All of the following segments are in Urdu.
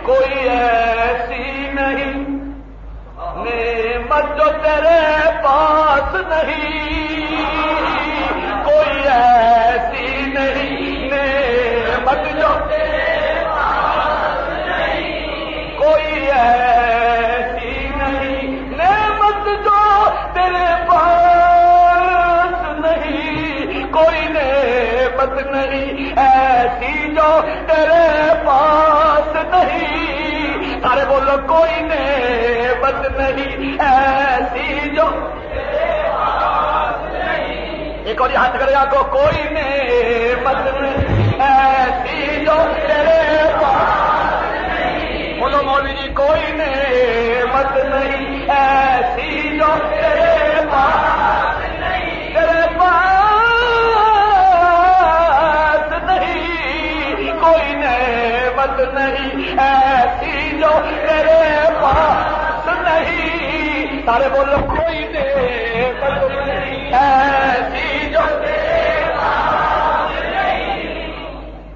کوئی ایسی نہیں نعمت جو تیرے پاس نہیں، کوئی ایسی نہیں نعمت جو تیرے پاس نہیں، کوئی ایسی نہیں نعمت جو تیرے پاس نہیں، کوئی نعمت نہیں ایسی جو تیرے پاس نہیں، سارے بولو کوئی نعمت نہیں ایسی جو تیرے پاس نہیں، ایک اور ہاتھ کرے گا کو کوئی نعمت نہیں ایسی جو تیرے پاس نہیں، بولو مولوی جی کوئی نعمت نہیں ایسی جو تیرے پاس نہیں، تیرے پاس نہیں، کوئی نعمت نہیں ایسی جو تیرے پاس نہیں، سارے بولو کوئی نعمت نہیں ایسی جو تیرے پاس نہیں۔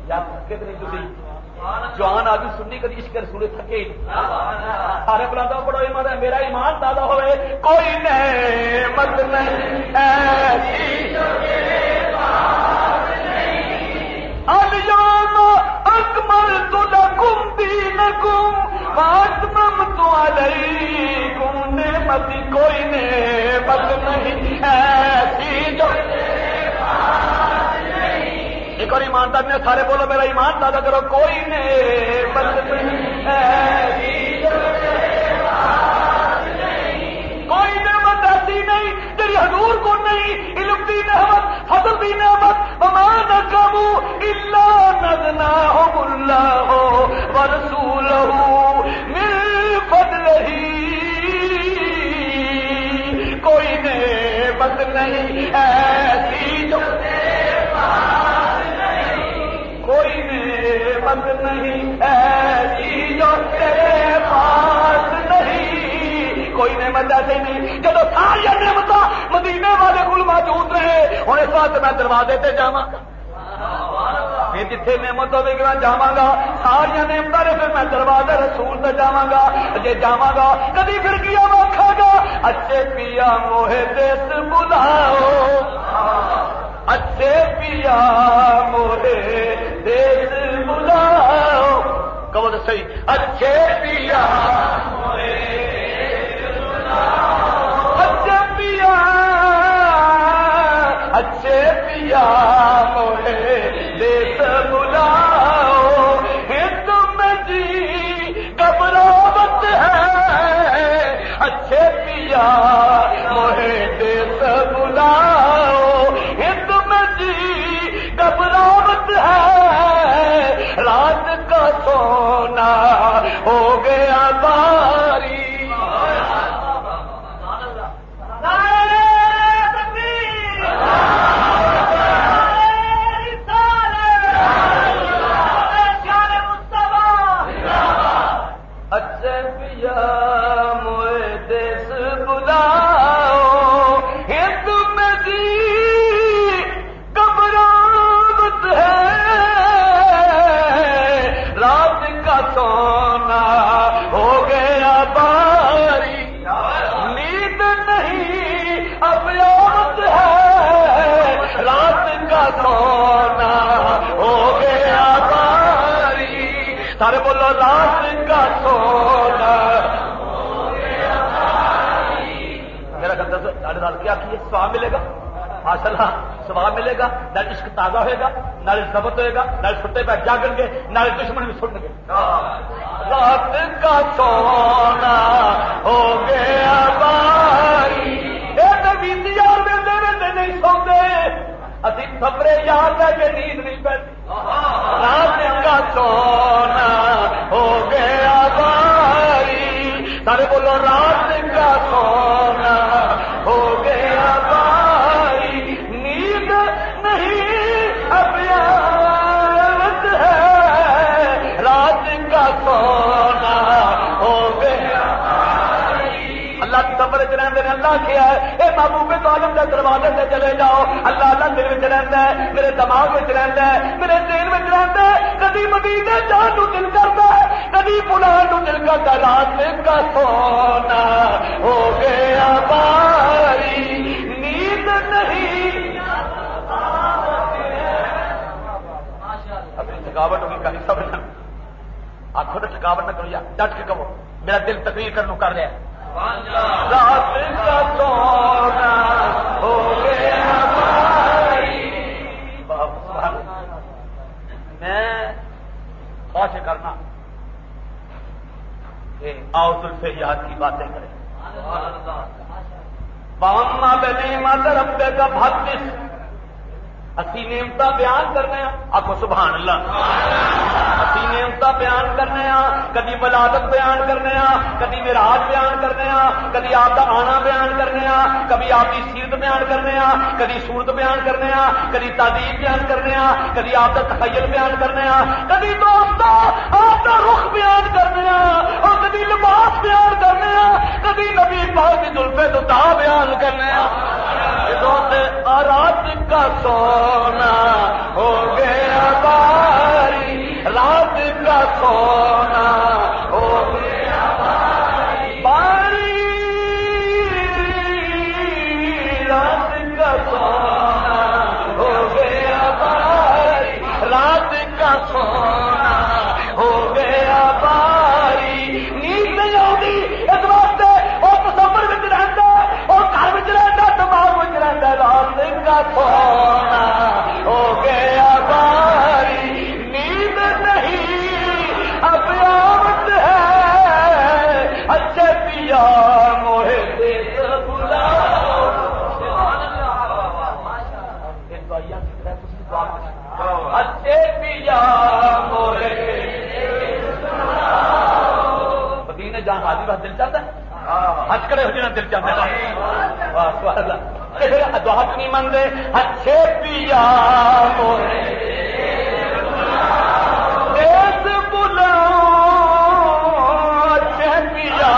یا کتنی جدی جوان آدمی سننی کدی عشق رسول تھکے سارے بلادا پڑھو ایمان ہے میرا ایمان دادا ہوئے، کوئی نعمت نہیں ایسی جو تیرے پاس نہیں۔ الیوم اکملت لکم دینکم واتممت علیکم نعمتی، کوئی نعمت نہیں ایسی جو تیرے پاس نہیں۔ ایک اور ایماندار نے سارے بولو میرا ایمان دادا کرو، کوئی نعمت نہیں ایسی جو تیرے پاس نہیں، کوئی نعمت ایسی نہیں تیری حضور کو نہیں، علم دی نعمت فضل دی نعمت وما نقموا الا نذناهم اللہ ورسولہ من فضلہ، کوئی نعمت نہیں ایسی جو تیرے پاس نہیں، کوئی نعمت نہیں ایسی جو تیرے پاس نہیں، کوئی نعمت ایسی نہیں جب ساری نعمت مدینے والے کول موجود رہے، ہوں اس وقت میں دروازے تے جاواں گا، جتھے نعمت ہوے گی میں جاواں گا، ساری نعمت نے پھر میں دروازے رسول تے جاواں گا، جے جاواں گا کدی پھر کیا آکھاں گا اچھے پیا موہے دیس بلاؤ، اچھے پیا موہے دیس بلاؤ، کہو تو صحیح اچھے پیا موہے دیس بلاؤ، اچھے پیا اچھے پیا موہے دیس بلاؤ، ہند میں جی گھبراہٹ ہے، اچھے پیا موہے دیس بلاؤ، ہند میں جی گھبراہٹ ہے، رات کا سونا ہو گیا باری، سارے بولو رات کا سونا میرا کیا سواب ملے گا ماشاء اللہ، سواب ملے گا، نہ عشق تازہ ہوئے گا، نہ ضبط ہوئے گا، نہ چھٹے پہ جاگن گے، نہ دشمن بھی سن گے، رات کا سونا ہو گیا باری، بیتی یار ملتے ملتے نہیں سوتے، ابھی سفرے یار لے کے نیند نہیں پیتی، رات کا سونا ہو گیا باری، سارے بولو رات کا سونا ہو گیا باری، نیند نہیں اب یاد ہے، رات کا سونا ہو گیا باری، اللہ کی سفر چ رہتے ہیں، اللہ کیا ہے اے محبوب تو عالم کے دروازے سے چلے جاؤ، اللہ اللہ دل میں رہتا ہے، میرے دماغ میں رہتا ہے، میرے دل میں رہتا ہے، کدی مدینے جان کو دل کرتا ہے، کبھی پلان دل کا رات کا سونا ہو گیا باری نیند نہیں. اپنی تھکاوٹ ہوگی کہیں سب آنکھوں نے تھکاوٹ نہ کرو یا ڈٹ کے کہو میرا دل تقریر کرنے کر رہا ہے. رات کا سونا ہو گیا باری. میں خواہش کرنا کہ آؤ زلفے یاد کی باتیں کریں. واما بنعمت ربک فحدث. اسی نعمت بیان کرنے آخو سبحان اللہ. اسی نعمت بیان کرنے کدی ولادت بیان کرنے کدی معراج بیان کرنے کدی آپ کا آنا بیان کرنے کبھی آپ کی سیرت بیان کرنے کدی صورت بیان کرنے کدی تعدیب بیان کرنے کدی آپ کا تخیل بیان کرنے کدی دوست آپ کا رخ بیان کرنے اور کدی لباس بیان کرنے کدی نبی پاک کی زلفے دتا بیان کرنے. رات کا سونا ہو گیا باری رات کا سونا ہو گیا باری رات کا سونا ہو گیا باری رات کا سونا ہو گیا باری. نیند نہیں آتی اس واسطے اور تصور میں رہتا اور گھر میں رہتا دماغ میں رہتا. رات کا سونا ہو گیا باری نیند نہیں اب آمد ہے اچھے پیا موہے دیس بلاؤ. اچھے پیا موہے مدینے جہاں حاضر بات دل چاہتا ہے حج کرے ہو جانا دل چاہتا ہے. دعا نہیں منگے اچھے پیا موہے دیس بلاؤ اچھے پیا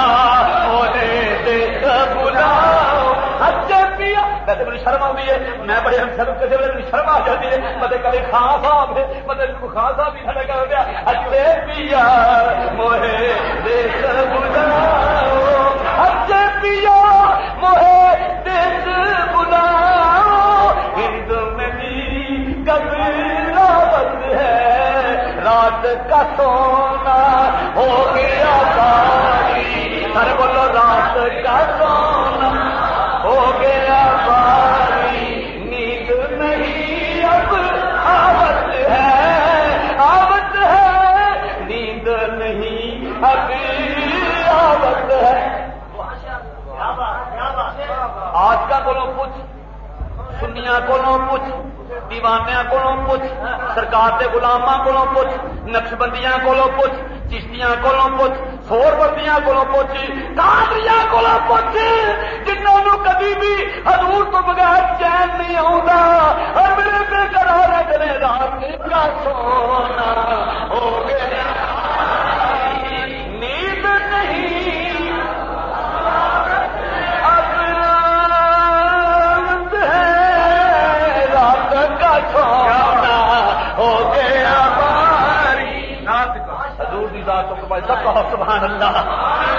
موہے دیس بلاؤ اچھے پیا. ویسے بڑی شرم آتی ہے میں بڑے شرم کسی ویلے شرم آ جاتی ہے مطلب کبھی خان صاحب ہے مطلب خان صاحب بھی کھڑا کر دیا اچھے پیا موہے دیس بلاؤ اچھے پیا موہے دیس بلاؤ. ہند میں بھی کبھی رات ہے رات کا سونا ہو گیا باری. ارے بولو رات کا سونا ہو گیا باری نیند نہیں اب آوت ہے نیند نہیں اب آوت ہے. آج کا کو پوچھ سنیاں کو پوچھ دیوانیاں کو پوچھ سرکار کے غلاماں کو پوچھ نقشبندیاں کو پوچھ چشتیاں کو پوچھ سور بردیاں کو پوچھ قادریاں کو پوچھ جنہوں کبھی بھی حضور تو بغیر چین نہیں آتا اور میرے بے قرار رہتے رات کا سونا ہو گیا نیند نہیں سونا ہو گیا باری. حضور دی ذات کو سب کہو سبحان اللہ.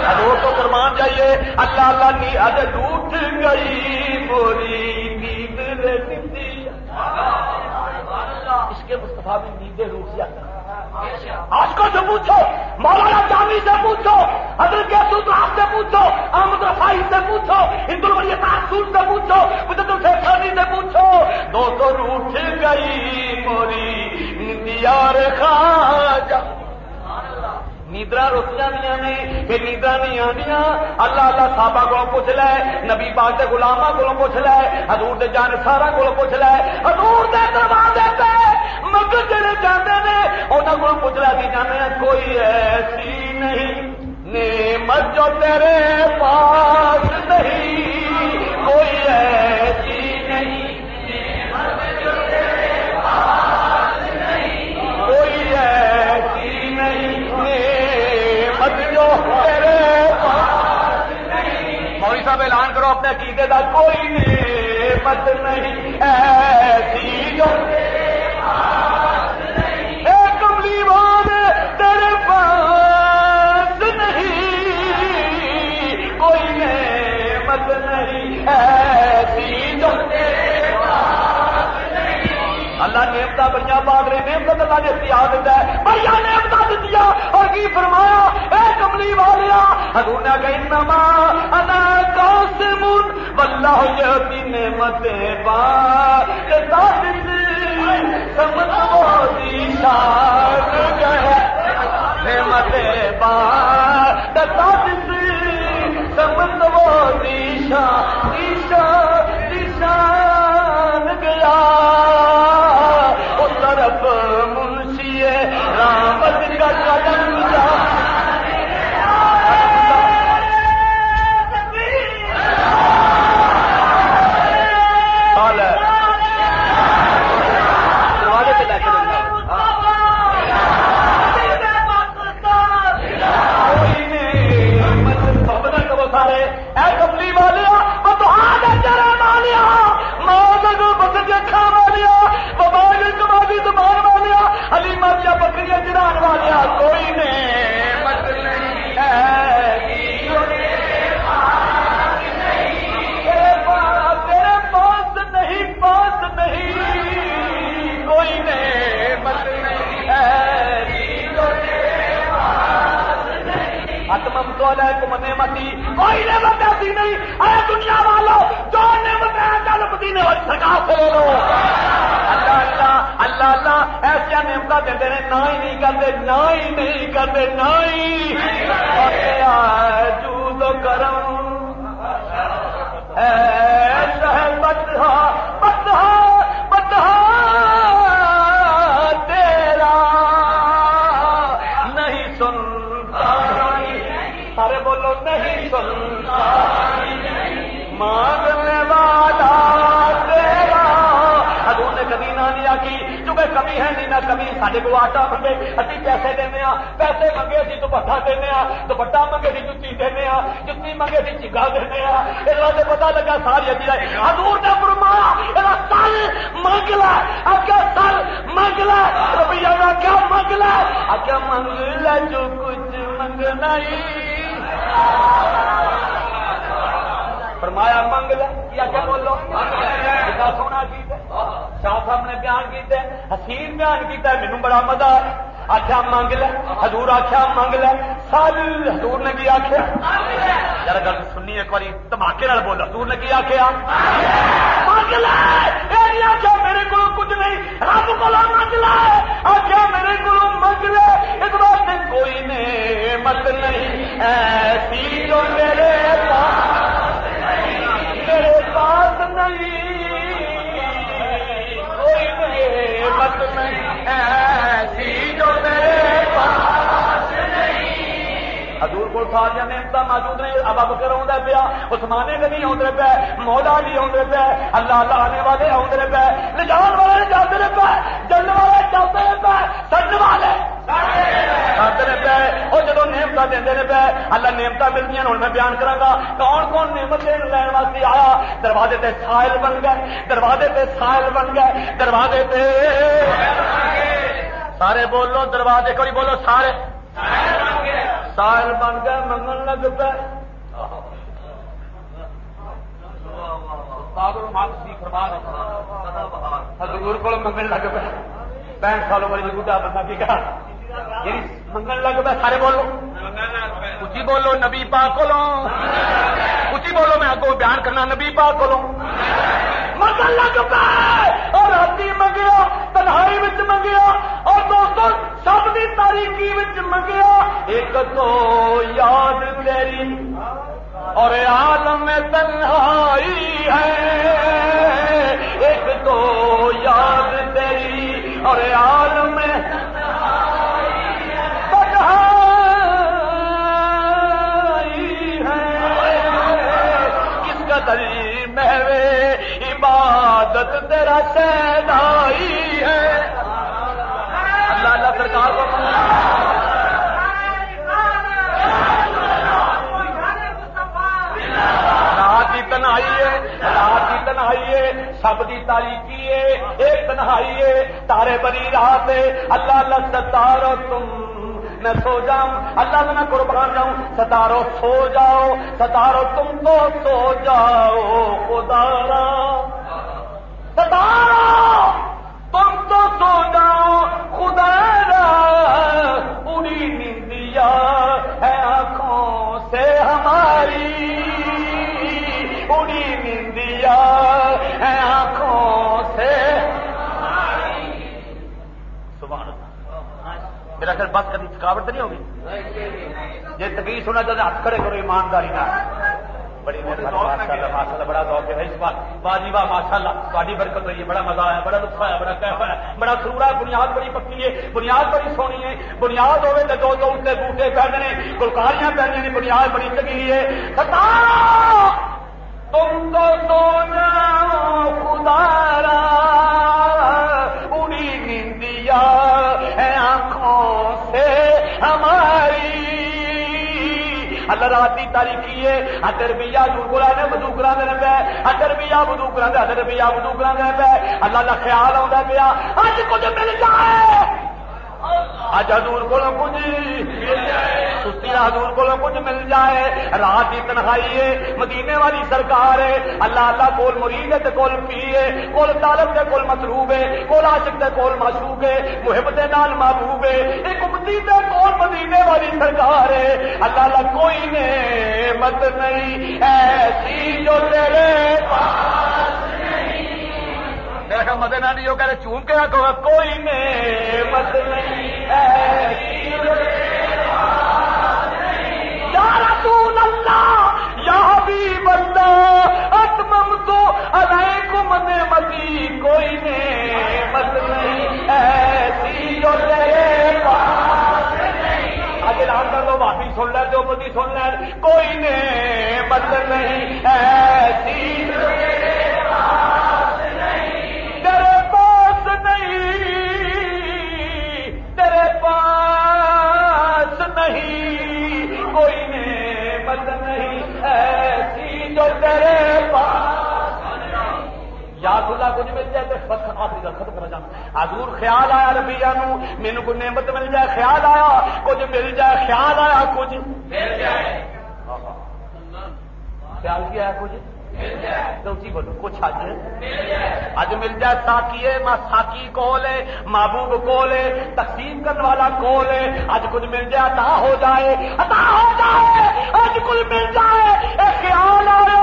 حضور تو فرمان جائیے اللہ اللہ نیند ٹوٹ گئی موری نیند رہتی. اس کے مصطفیٰ بھی نیندیں روٹ جاتا ہے. آج کو سے پوچھو مولانا جامی سے پوچھو حضرت صاحب سے پوچھو احمد رفائی سے پوچھو ہند الولی تعصب سے پوچھو مجدد الشیخانی سے پوچھو دو تو روٹ گئی موری نیندیار خواجہ. نیندرا روٹیاں دیا نے پھر نیندرا نہیں آدیا. اللہ اللہ صحابہ کو پوچھ لے نبی پاک کے غلاماں کو پوچھ لے حضور دے جانساراں کو پوچھ لے حضور دے دروازے تے مگر جڑے جاندے نے انہاں کو پوچھ لے کہ جانے کوئی ایسی نہیں نعمت جو تیرے پاس نہیں کوئی ایسی نہیں نعمت جو تیرے پاس نہیں کوئی ایسی نہیں نعمت جو تیرے پاس نہیں. مولوی صاحب اعلان کرو اپنے عقیدے کا کوئی نعمت نہیں ایسی جو تیرے پاس نہیں. اے کملی والے تیرے پاس نعمت اللہ نے اختیار دیتا ہے، بڑی نعمت دیا اور کی فرمایا اے کملی والیا، حضور نے کہا انما انا قاسم واللہ یعطی نعمتیں سمجھ دی شان گئے نعمتیں سمجھ دی شان گیا اس طرف منشی رحمت کا قدم جا بکریاں چڑھان والیا کوئی نعمت نہیں ہے، تیرے پاس نہیں کوئی نعمت نہیں ہے، اتممت علیکم نعمتی، کوئی نعمت ایسی نہیں اے دنیا والو جو نعمت ہے کل مدینے اور سرکار سے لے لو۔ اللہ اللہ ایسا نعمت دیتے ہیں، نہ ہی نہیں کرتے نہ ہی جو تو کرم تیرا نہیں سنتا، سارے بولو نہیں سنتا، مانگنے والا تیرا۔ حضور نے کبھی نہ نہیں آکی چونکہ کمی ہے نہیں نہ کمی، سارے کو آٹا منگے اسی پیسے دینے، پیسے منگے اسی دوپٹا دینے، دوپٹا منگے اسی جتی دینے، جتی منگے اسی چگا دینے، اس سے پتا لگا ساری اچھی رہے۔ حضور نے فرمایا سل منگ لے، آگے سل منگ لے، روپیہ کا کیا منگ لے، آگے منگ لے جو کچھ منگنا ہی، فرمایا منگ لے، یا کیا بولو کتنا سونا گیت ہے، شاہ صاحب نے بیان کیتے حسین بیان کیتا ہے، مینوں بڑا مزہ ہے۔ آخیا منگ لے، حضور آخیا منگ لے، سال حضور نے کی آخیا، ذرا گل سنی ایک باری دھماکے نال بول، حضور نے کی آخیا منگ لے، یہ آخیا میرے کو کچھ نہیں، رب کو منگ لے، آخیا میرے کو منگ لے، اس واسطے کوئی نعمت نہیں ایسی جو میرے پاس نہیں، کوئی نعمت نہیں ایسی جو میرے پاس نہیں۔ حضور کو سارا نعمت موجود نے، ابا بکر آدھا پیا، عثمان غنی آدھے پہ، مولا علی آدھے پہ، اللہ اللہ آنے والے آدھے پہ، لے جان والے جاتے پہ، جلنے والے جاتے پہ، سڑنے والے پہ، اور جدو نعمت دے پہ اللہ نعمت ملتی ہیں۔ ہوں میں بیان کرا کون کون نعمت لین واسطے آیا، دروازے تے سائل بن گئے، دروازے تے سائل بن گئے، دروازے تے سارے بولو، دروازے کوئی بولو سارے سائل بن گئے، منگن لگ پہ۔ حضور کو منگن لگ پہ، 65 سالوں والی بوڑھا بندہ کی کہا منگن لگ پہ، سارے بولو اچھی بولو، نبی پاک کو اچھی بولو، میں آپ کو بیان کرنا نبی پاک کو منگن لگ پہ، اور ہاتھی منگیا، تنہائی وچ منگیا، اور دوستو سب دی تاریکی وچ منگیا، ایک تو یاد تیری اور عالم تنہائی ہے، ایک تو یاد تیری اور عالم عبادت تیرا سہلائی ہے۔ اللہ اللہ سرکار کو رات کی تنہائی ہے، رات کی تنہائی ہے، سب کی تاریکی ہے، ایک تنہائی ہے، تارے بری رات ہے، اللہ اللہ ستارو تم میں سو جاؤں، اللہ سے میں قربان جاؤں، ستارو سو جاؤ، ستارو تم تو سو جاؤ، خدا را ستارو تم تو سو جاؤ، بس کبھی تھکاوٹ تو نہیں ہوگی؟ جی تقریر سنا چاہتے ہاتھ کھڑے کرو ایمانداری نہ. بڑی ماشاءاللہ بڑا ذوق ہے واہ جی واہ ماشاءاللہ تھوڑی برکت ہوئی ہے. بڑا مزہ آیا, بڑا لطف آیا, بڑا کیف ہے, بڑا سرور ہے. بنیاد بڑی پکی ہے, بنیاد بڑی سونی ہے. بنیاد ہوئے تو دو اتنے بوٹے پہننے گلکاریاں پہننے, بنیاد بڑی چنگی ہے. تم تو سو جاؤ خدا را اڑی نیندیا ہے آنکھوں سے ہماری. اللہ رات کی تاریخی ہے. ادھر بھی دور گلا نے وضو کرا دے پہ, ادھر بھی وضو کرا دے, ادھر بھی وضو کرا دے پہ. اللہ کا خیال آتا پیا اج کچھ مل جائے, اج حضور کو کچھ مل جائے, سستی حضور کو کچھ مل جائے. رات کی تنہائی ہے, مدینے والی سرکار ہے. اللہ اللہ کول مرید ہے, کول پیر ہے, کول طالب ہے, کول مطلوب ہے, کول عاشق ہے, کول معشوق ہے, محب دے نال محبوب ہے. ایک امتی دے کول مدینے والی سرکار ہے. اللہ اللہ کوئی نعمت نہیں ایسی جو تیرے پاس نہیں. میرا مدے نہ نہیں ہو کہہ رہے چون کے آگے کوئی نعمت نہیں ایسی جو تیرے پاس نہیں. یا رسول اللہ یا حبیب اللہ اتممت علیکم نعمتی, کوئی نعمت نہیں ایسی جو تیرے پاس نہیں. آگے رام کر دو, بھابی سن لے, جو بدی سن لے, کوئی نعمت نہیں ایسی جو تیرے پاس نہیں. تیرے پاس نہیں, تیرے پاس نہیں, کوئی نعمت نہیں ایسی جو تیرے پاس نہیں. یاد اللہ کچھ مل جائے تو بس آخری کا ختم کر جانا. حضور خیال آیا ربیہ نو مینوں کوئی نعمت مل جائے, خیال آیا کچھ مل جائے, خیال آیا کچھ مل جائے, خیال کیا ہے کچھ مل جائے. تو اسی بولو کچھ اج مل جائے. ساکی ہے, ساکی کول ہے, محبوب کول ہے, تقسیم کرنے والا کول ہے. اج کچھ مل جائے, عطا ہو جائے, عطا ہو جائے, اج کچھ مل جائے. اے خیال آیا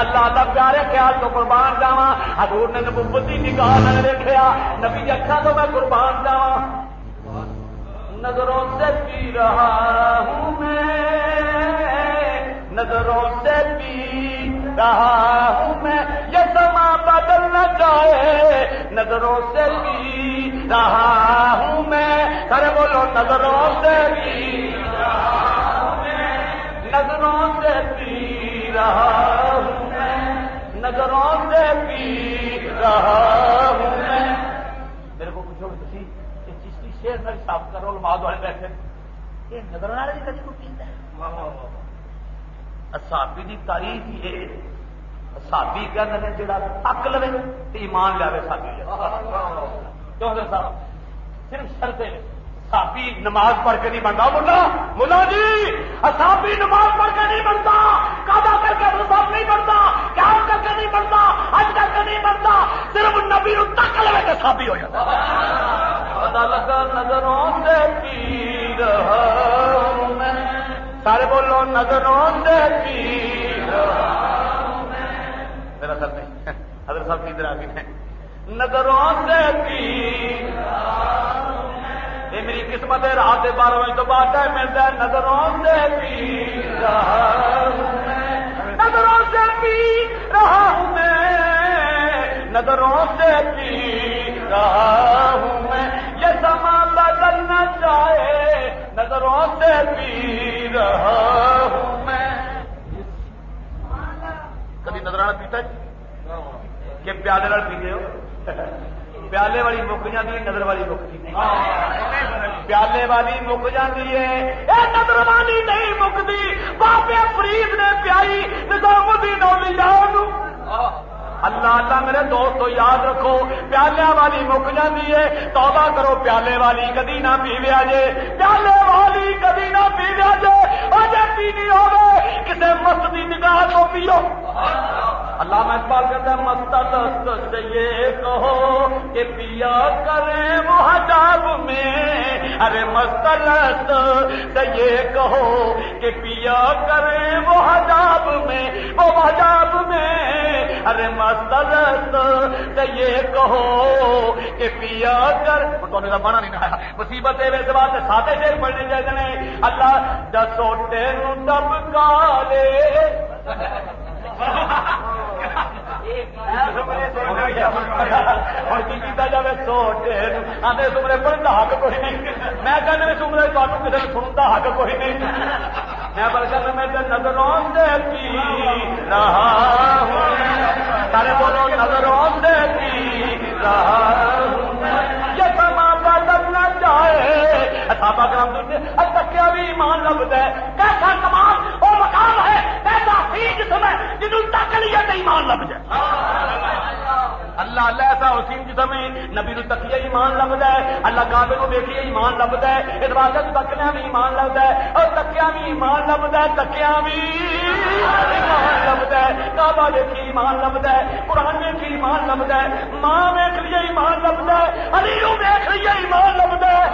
اللہ اللہ پیارے خیال تو قربان جاواں. حضور نے نبوت کی نگاہ نہ دیکھا, نبی اکھاں تو میں قربان جاواں. نظروں سے پی رہا ہوں میں, نظروں سے پی رہا ہوں میں, یہ سما بدل نہ جائے. نظروں سے پی رہا ہوں میں, سارے بولو نظروں سے پی رہا ہوں میں, نظروں سے پی رہا ہوں میں, نظروں سے پی رہا ہوں میں. میرے کو پوچھو کہ تھی یہ چشتی شیر نہ صاف کرو, علماء والے بیٹھے یہ نظروں والے کبھی کو پیندا ہے. صحابی کی تاریخ یہ صحابی کہتے ہیں جڑا تک لے تو ایمان لے صحابی. کیوں حضرت صاحب صرف شرط صحابی نماز پڑھ کے نہیں بنتا. ملا جی صحابی نماز پڑھ کے نہیں بنتا, قضا کر کے صاحب نہیں بنتا, قیام کر کے نہیں بنتا, حج کر کے نہیں بنتا, صرف نبی نو تک لے کے صحابی ہو جاتا. پتہ لگا نظروں سے پی رہا ہوں میں, سارے بولو نظروں سے پی رہا ہوں میں. میرا سر نہیں, حضرت صاحب کی طرح بھی ہیں. نظروں سے پی رہا ہوں میں, یہ میری قسمت ہے. رات 12 بجے تو بعد ٹائم ملتا ہے. نظروں سے پی رہا ہوں میں, نظروں سے پی رہا ہوں میں, نظروں سے پی رہا ہوں میں. یہ سما بدل نہ جائے, نظروں سے پی رہا ہوں میں. کبھی نظرانہ پیتا ہے کہ پیالے وال پیتے ہو؟ پیالے والی مک جاتی ہے, نظر والی مک جاتی ہے. پیالے والی مک جاتی ہے, نظر والی نہیں مکتی. بابے فرید نے پیائی نظام الدین اولیاء نو. اللہ اللہ میرے دوستو یاد رکھو, پیالے والی مک جاتی ہے. توبہ کرو, پیالے والی کدی نہ پیویا جے, پیالے والی کدی نہ پیویا جے. اجے پینی ہوے کسے مست دی نگاہ تو پیو. اللہ میں اقبال کہتا ہے مستلست سے یہ کہو کہ پیا کریں وہ حجاب میں. ارے مستلست سے یہ کہو کہ پیا کریں وہ حجاب میں, وہ حجاب میں ارے مسلط تے یہ کہو کہ پیا کر تو بنا نہیں آیا مصیبت اس واسطے سادے شیر پڑھنے چاہیے اللہ دسوٹے دب کالے ہوں کی جائے سوٹے آدھے سمرے پڑھنے کا حق کوئی نہیں میں کہنے سمرے تمہیں کسی نے سننے کا حق کوئی نہیں میں بلکہ میں نظروں دیتی رہا ہوں سارے بولو نظروں دیتی رہا ہوں یہ سما بدلنا چاہے صحابہ کرام تکیا بھی ایمان لبدا ہے کیسا کمال وہ مقام ہے کیسا حسین جسم ہے جنہوں تک لیا تو ایمان لب جائے اللہ اللہ ایسا حسین جسم ہے نبی نو تکیا ایمان لبدا ہے اللہ کعبے کو دیکھیے ایمان لبدا ہے اس واسطے تکیا بھی ایمان لبدا ہے اور تکیا بھی ایمان لبدا ہے تکیا بھی ایمان لبدا ہے کعبہ دیکھی ایمان لبدا ہے قرآن دیکھی ایمان لبدا ہے ماں دیکھ لیے ایمان لبدا ہے علی نو دیکھ لیے ایمان لبدا ہے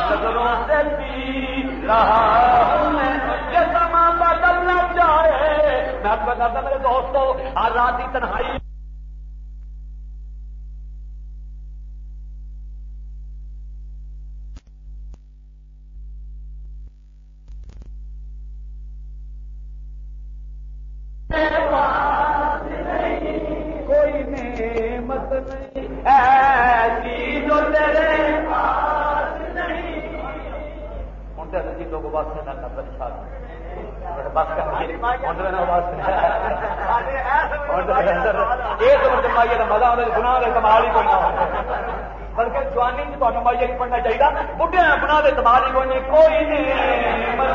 نظروں سے پی رہا ہوں یہ سما بدلنا چاہے میں آپ کو بتاتا میرے دوستو آج رات کی تنہائی کوئی نعمت نہیں ایسی جو تیرے پاس نہیں ہوں تو جی لوگ بس سے نہ پریشان بس مائیے کا مزہ آتا گناہ کے کمال ہی کوئی نہ ہو بلکہ جوانی میں تمہیں مائیے نہیں پڑھنا چاہیے بڑھے گناہ کے کمال ہی کوئی نہیں کوئی نعمت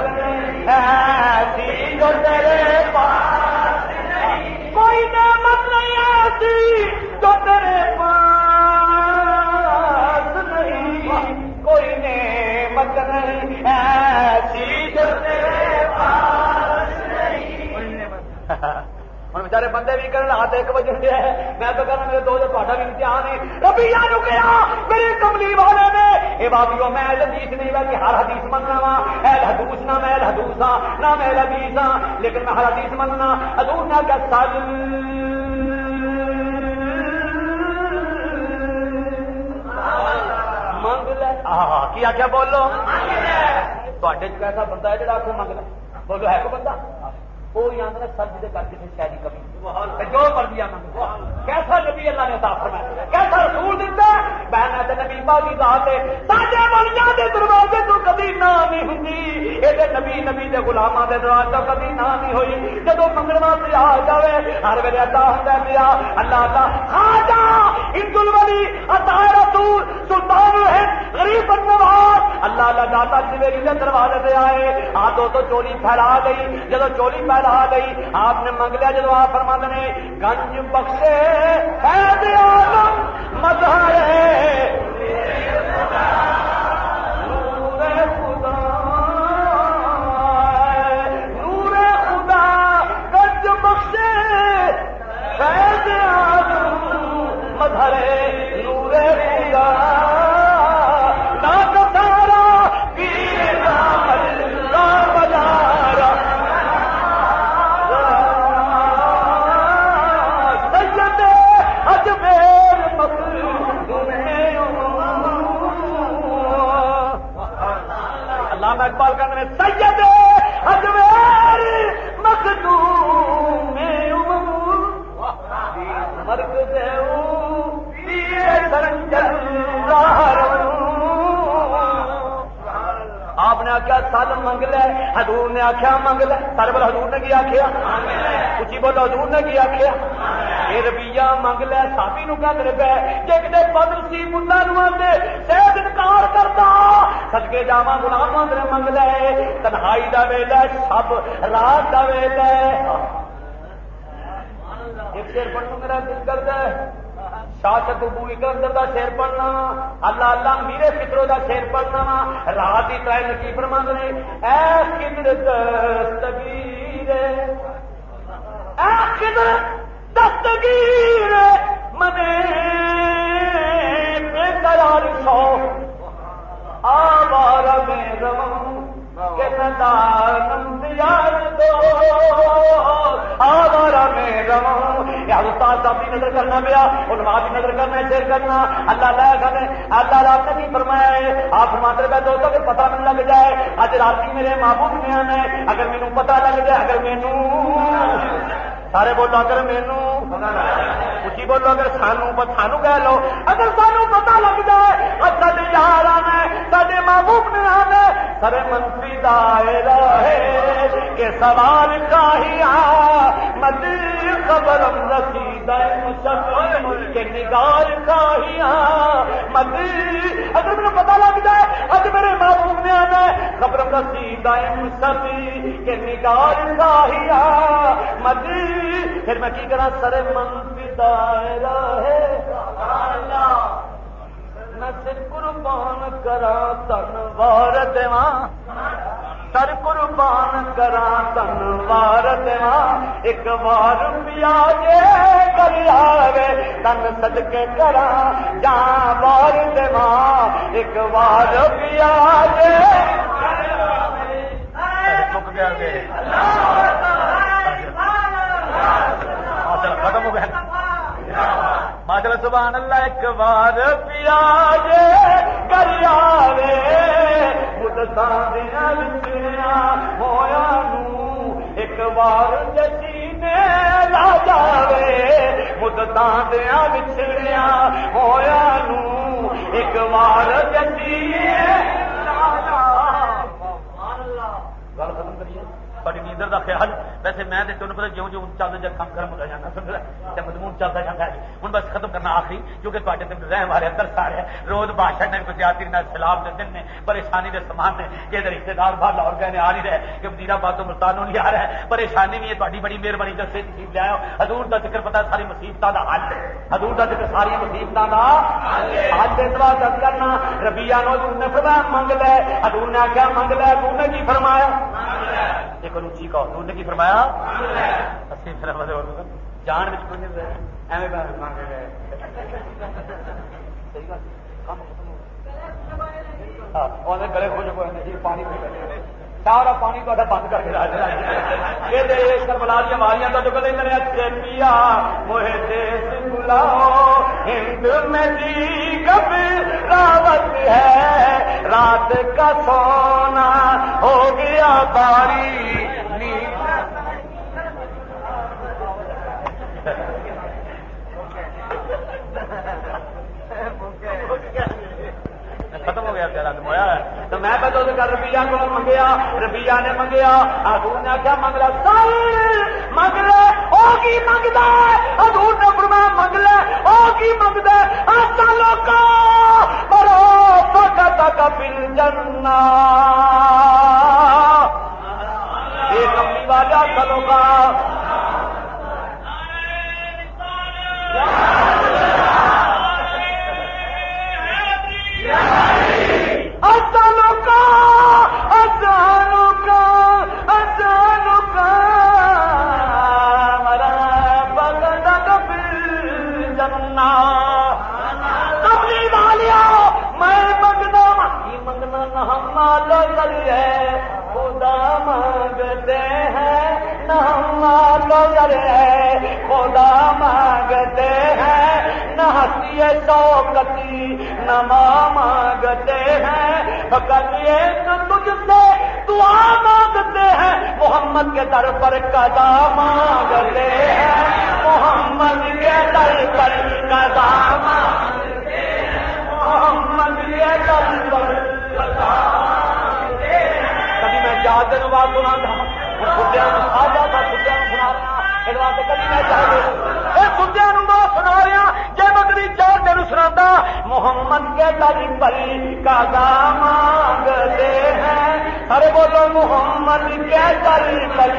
ایسی جو تیرے پاس کوئی نعمت نہیں ایسی جو تیرے پاس نہیں کوئی نعمت نہیں ایسی جو تیرے پاس نہیں ہوں بچارے بندے بھی کرنا ہاتھ 1 بجے ہے میں تو کہنا میرے دو جو تا بھی امتحان ہے ربیا نو گیا میرے کملی والے نے اے بابیو میں حدیث نہیں کہ ہر حدیث مننا وا اہل حدوث نہ میں اہل حدوث ہاں نہ میں اہل حدیث ہاں لیکن میں ہر حدیث مننا حضور نے کہا سال منگ لے کیا کیا بولو تے کیسا بندہ ہے جڑا آخو منگ لے بولو ہے کوئی بندہ وہ آدھا سرد کے کر کے شاید کمی جو مرضی منگ کیسا نبی اللہ نے صاف فرمایا کیسا رسول دیتا بہن نبی پاکی ذات ہے ساڈے ولیاں دے دروازے تو کبھی نہ نہیں ہوندی اے نبی نبی دے غلاماں دے دروازے تو کبھی نہ نہیں ہوئی جدوں منگن واسطے آ جاوے ہر ویلے عطا ہوندا پیا اللہ تعالی خواجہ عبد الولی عطا رسول سلطان الہند غریب النواز اللہ اللہ داتا جویری دے دروازے تے آئے ہاتھوں تو چولی پھیلا گئی جدوں چولی پھیلا گئی آپ نے منگ لیا جدوں آپ فرماتے نے گنج بخشے فیض عالم مظہر نور خدا گنج بخشے فیض عالم مظہر نور خدا اقبال کرنے سید اجمیر مخدوم مرگ آپ نے آخیا سال منگ لے حضور نے آخیا منگ لے سارے بول حضور نے کی آخیا اچھی بولو حضور نے کی آخیا یہ رویہ منگ لے سابی نو کہہ رہے پہ جی کتنے بدل سی ملا نو آتے شاید انکار کرتا سدکے جاوا غلام نے منگ لے تنہائی دا ویلا سب رات دا ویلا ایک شیر پڑھنا میرا دل کرتا ہے شاشت بوئی کلندر دا شیر پڑھنا اللہ اللہ میرے فکروں دا شیر پڑھنا رات ہی ترائے نکی فرماند نے اے خضر دستگیر اے خضر دستگیر منے بے قرار شو آوارہ میں روم کہ ندانم دیار دو آوارہ میں روم یا استاد صاحب کی نظر کرنا پیا، علماء کی نظر کرنا، شیر کرنا، اللہ آپ نے نہیں فرمایا ہے۔ آپ فرماتے رہے دوستوں کہ پتہ نہیں لگ جائے اج رات میرے محبوب نے آنا ہے، اگر مینوں پتہ لگ جائے، اگر مینوں سارے بولو اگر مینوں اچھی بولو اگر سانو کہہ لو، اگر سانو پتہ لگ جائے سارے یار آنا ہے، سارے محبوب نے آنا ہے، سارے منفی دائرہ ہے کہ سوال کا ہی مدی خبرم رسیدہ کہ نگار کا ہی مدی، اگر مجھے پتہ لگ جائے اج میرے محبوب نے آنا ہے، خبرم رسیدہ سبھی کہ نگار کا ہی مدی، پھر میں کی کرا سر منفی دائرہ ہے میں سر قربان کرا تنوار دیواں، سر قربان کرا تنوار دیواں، ایک بار پیا جے کر آوے تن صدقے کرا جاں بار دیواں، ایک بار پیا جے چک گیا کہ ختم ہو گیا ماشاء سبحان اللہ، ایک بار پیا جے کر آوے مدتاں دیاں وچھڑیاں ہویاں نوں، ایک بار جسینے لا جاوے مدتاں دیاں وچھڑیاں ہویاں نوں، ایک بار جسینے لا جاوے۔ سبحان اللہ، گل ختم کریے بڑی نیندر کا خیال۔ ویسے میں تمہیں پتا جیوں جیوں چلتا جب کام گرم ہوتا جانا مضمون چلتا جاتا ہے۔ ہوں بس ختم کرنا آخری، کیونکہ تے رہ ہمارے اندر سارے روز بادشاہ نے کوئی زیادتی نہ سیلاب کے دن نے پریشانی کے سامان نے کہ رشتے دار باہر لاہور گئے آ نہیں رہے کہ وزیر آباد تو ملتانوں نہیں آ رہا ہے، پریشانی بھی ہے تاری بڑی مہربانی دسے تشریف لے آؤ۔ حضور کا ذکر پتا ساری مصیبتوں کا حل ہے، حضور کا ذکر ساری مصیبتوں کا حل دعا دس کرنا۔ ربیہ نو حضور نے فرمایا منگ لے، حضور نے آخیا منگ لے، حضور نے کی فرمایا ایک روچی کا حضور نے کی فرمایا جان میں کوئی نہیں ایویں مانگ گئے گلے کھول کو پانی سارا پانی تو بند کر کے کربلا دیا ماریاں تو جو کدے میرے اچھے پیا موہے دیس بلاؤ ہند میں جی کبھی راوت ہے رات کا سونا ہو گیا باری ختم ہو گیا تیرا ہوا تو میں بدل کر ربیہ کو منگیا، ربیہ نے منگیا، حضور نے کیا منگ لیا منگ لے ہوگی منگتا ہے، حضور نے فرمایا منگ لے ہوگی منگتا ہے ایسا لوگ برو فقط کبل جنہ یہ کملی والا چلو گا خدا مانگتے ہیں نہ خدا مانگتے ہیں نہ ہنسی شوکتی نہ مانگتے ہیں فقط ایک تجھ سے دعا مانگتے ہیں محمد کے در پر قضا مانگتے ہیں محمد کے در پر قضا مانگتے ہیں محمد کے در پر قضا یاد دن بات سنا تھا سدیا آ جاتا سدیا سنا رہا اس واسطے کبھی میں چاہتے سدیا سنا رہا جی مکڑی چار دن سنا محمد کے در پر قضا مانگتے ہیں سارے بولو محمد کے در پر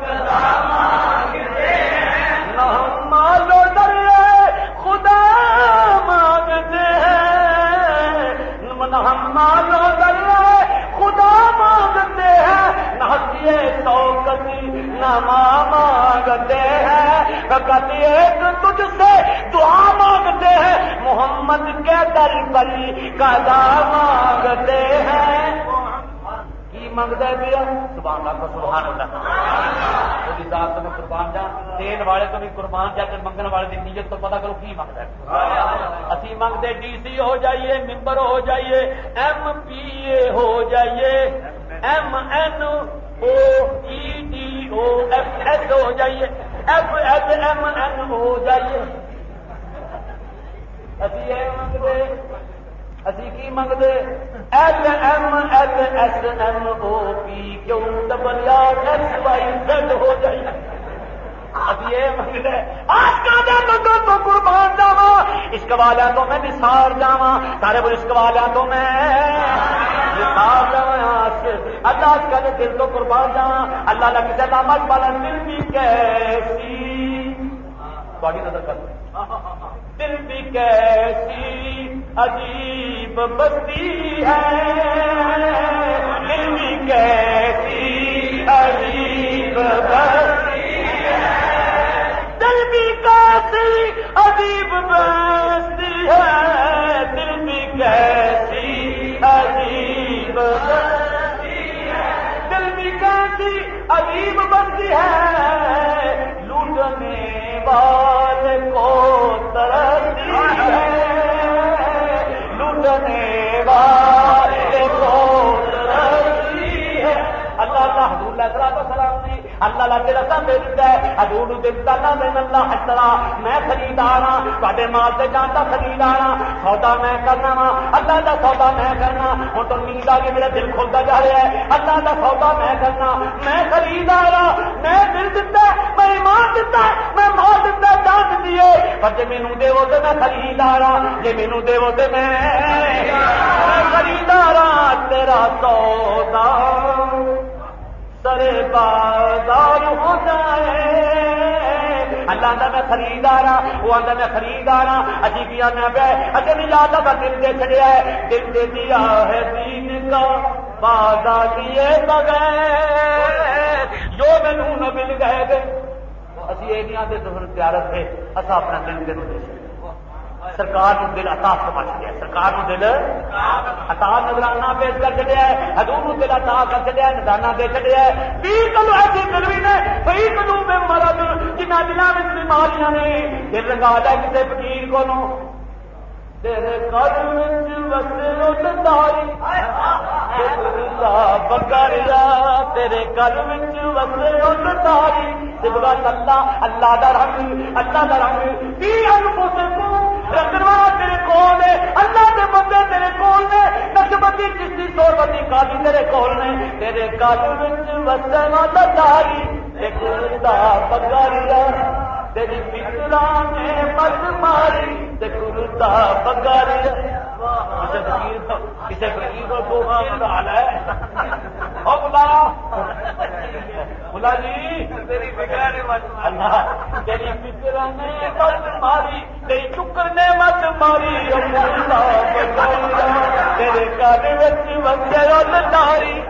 قضا مانگتے ہیں نہ مالو در خدا مانگتے ہیں نہ مالو در خدا مانگتے ہیں نہ ہنسی شوکتی نہ مانگتے ہیں فقط ایک تجھ سے دعا مانگتے ہیں محمد کے در پر قضا مانگتے ہیں کی منگتے پیا سبحان اللہ سبحان اللہ وہی ذات تو میں قربان جا دین والے تو بھی قربان جا کے منگن والے کی نیت تو پتا کرو کی منگتا ہے اسی منگتے ڈی سی ہو جائیے ممبر ہو جائیے ایم پی اے ہو جائیے M N O E D O F S ہو جائیے ایف ایس ایم این ہو جائیے اسی یہ منگتے اسی کی منگتے L M L S M O P کیوں double R S Y Z ہو جائیے اب یہ منگتے آج کا دن منگو تو قربان جاوا عشق والا تو میں نثار جاوا سارے بول عشق والا تو میں نثار جاوا اللہ کا دل تو قربان جاوا اللہ کا کسی علامت والا دل بھی کیسی تھوڑی نظر کر دل بھی کیسی عجیب بستی ہے دل بھی کیسی عجیب بستی ہے دل بھی کیسی عجیب بستی ہے دل بھی کیسی عجیب بستی ہے دل بھی کیسی عجیب بستی ہے لوٹنے والے کو ترستی ہے لوٹنے والے کو ترستی ہے اللہ اللہ حضور علیہ السلام نے اللہ اللہ تیرا سا دیتا ہے حضور دیتا نہ دین اللہ حترا میں خریدار ہاں تواڈے مال تے جانتا خریدار ہاں سودا میں کرنا وا اللہ دا سودا میں کرنا ہن تو نیند آ کے میرا دل کھلتا جا رہا ہے اللہ دا سودا میں کرنا میں خریدار ہاں میں دل دیتا میں ایمان دیتا میں مال دیتا جان دیے پر جے مینوں دیو تے میں خریدار ہاں جے مینوں دیو تے میں خریدار ہاں تیرا سودا سرے بازار ہو جائے اللہ آتا میں خریدار ہاں وہ آتا میں خریدار ہاں اجی کیا نہ پہ اجے نہیں جاتا کا دل دے چڑیا ہے دل دے دیا ہے دین کا بازار لیے بغیر جو مینوں نہ مل گئے دے اسی یہ نہیں آتے تو زیارت ہے اصا اپنا دل دے دے سرکار کو دل عطا سمجھ گیا سرکار کو دل عطا نظرانہ پیش کر چڑیا ہے حضور کو دل عطا کر چڑیا ہے نظرانہ دے چڑیا ہے 20 کلو ایسی دلوی نے 20 کلو میں مرد جنہ دلوں میں بیماریاں نے دل رنگا جائے کسی فقیر کو نو تیرے قلب وچ وسے داری بکریا تیرے قلب وچ وسے داری سبحان اللہ اللہ دا رنگ بھی انفسکم رکھنا تیرے کول ہے اللہ کے بندے تیرے کول نے نقشبندی چشتی سوربندی قاضی تیرے کول نے تیرے قلب وچ وسے داری خدا بکریا تیری فکرا نے مت ماری خدا بکریا کسی فقیر کو حال ہے بلا جی تیری فکر نے مت اللہ تیری فکر نے مت ماری تیری چکر نے مت ماری تیرے گھر وسے داری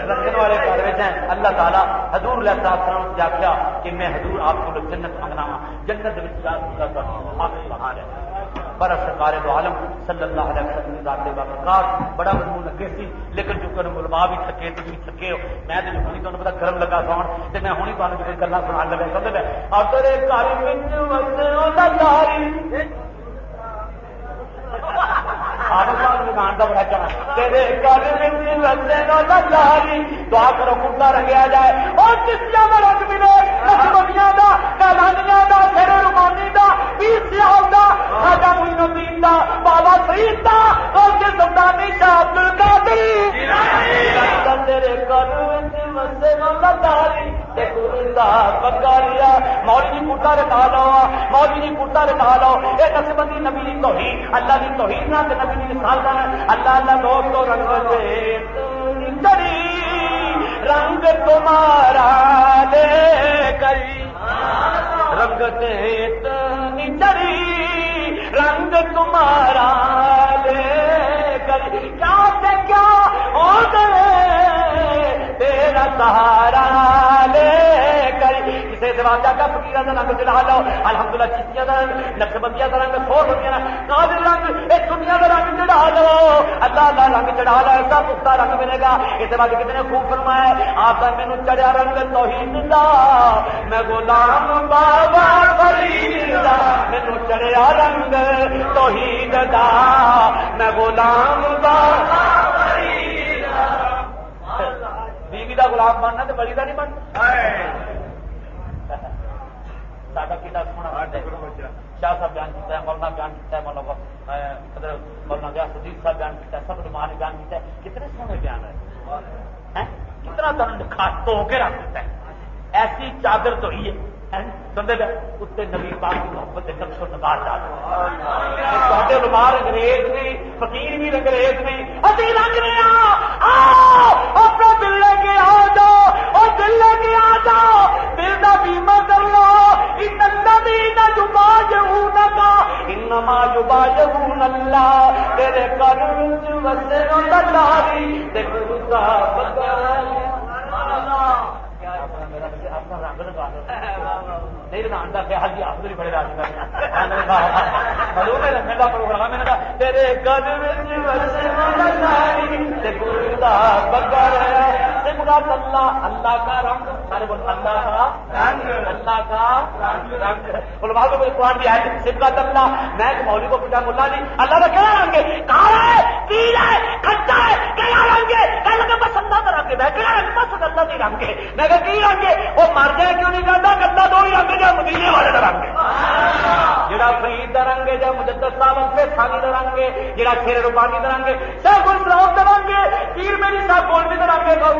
رکھنے والے گھر ہیں اللہ تعالیٰ حضور علیہ السلام نے آخیا کہ میں حضور آپ کو جنت منگنا وا جنت پر سرکار دو عالم صلی اللہ علیہ وسلم ذات وقار بڑا مضمون اگے سی لیکن چونکہ علماء بھی تھکے تھی تھکے ہو میں تو ہونی تمہیں پتا گرم لگا سون تو میں ہونی تمہیں کوئی گلا سنا لگا سمجھ لے اور تیرے گھر دکان کا بڑا چاہ تیرے گھر لاری دعا کرو کتا رنگیا جائے اور کسیاں کا رنگ ملے نقشبندیاں دا کیلانیاں دا شیر رمانی دا پیر سیال دا خواجہ معین الدین دا بابا فرید دا اور کے سلطانی شاہ عبد القادر تیرے گھر وسے لاری بکریا مولوی کتا رکھا لو مولوی کتا رکھا لو یہ نقشبندی نبی کی توہین اللہ کی توہین نہ نبی کی مثال ہے اللہ اللہ دوست تو رنگ رنگ تمہارا لے کری رنگ اتنی چڑی رنگ تمہارا لے کری کیا سے کیا ہو گئے تیرا سہارا لے کری کسی کسی واسطے کا فقیراں دا رنگ چڑھا لو الحمدللہ چشتیاں دا رنگ نقشبندیاں دا رنگ سور ہوندیاں قادر رنگ اس دنیا دا رنگ چڑھا لو اللہ دا رنگ چڑھا لو ایسا پختہ رنگ ملے گا اس بعد کتنے نے خوب فرمایا آپ کا مینوں چڑھیا رنگ توحید دا میں غلام بابا فرید دا مینوں چڑھیا رنگ توحید دا میں غلام بابا فرید دا بیوی دا غلام بننا تے بڑی دا نہیں بننا ساڈا کتنا سونا شاہ صاحب بیان کیا ہے مولانا بیان کیا ہے مولانا غیاث الدین صاحب بیان کیا ہے سب علماء نے بیان کیا ہے کتنے سونے بیان ہے کتنا تنخواہ تو کے رکھ دیتا ہے ایسی چادر تو ہی ہے سمجھے گا اتنے نبی پاک کی محبت نقش و نگار ڈالتے علماء انگریز نہیں فقیر بھی انگریز نہیں اسی رنگ رہے اپنا دل لے کے آ جاؤ اور دل لے کے آ جاؤ دل کا بیمہ کر لو انما یبایعون اللہ تیرے قلب وسے اللہ تے خدا اپنا رنگ لگا نہیں لگانا کہ حاجی آپ بھی بڑے راضی رنگ کا پروگرام میں کہا تیرے قلب وسے اللہ تے خدا بغیر سے مراد اللہ اللہ کا رنگ سارے بول اللہ کا رنگ اللہ کا رنگ علماء کو قرآن بھی آئے صبغۃ اللہ میں ایک مولوی کو پوچھا مولا جی اللہ کا کیا رنگ ہے کالا ہے پیلا ہے کھٹا ہے کیا رنگ ہے کہنے لگا بس اللہ کا رنگ ہے میں کیا رنگ بس اللہ کا رنگ ہے میں کہا کی رنگ ہے وہ مر جائے کیوں نہیں کرتا گندا دو ہی رنگ ہے جو مدینے والے کا رنگ ہے جڑا فرید کا رنگ ہے جو مجدد صاحب سے ثانی کا رنگ ہے جڑا شیر ربانی کا رنگ ہے شیخ الاسلام کا رنگ ہے پیر میری صاحب مولوی کا رنگ ہے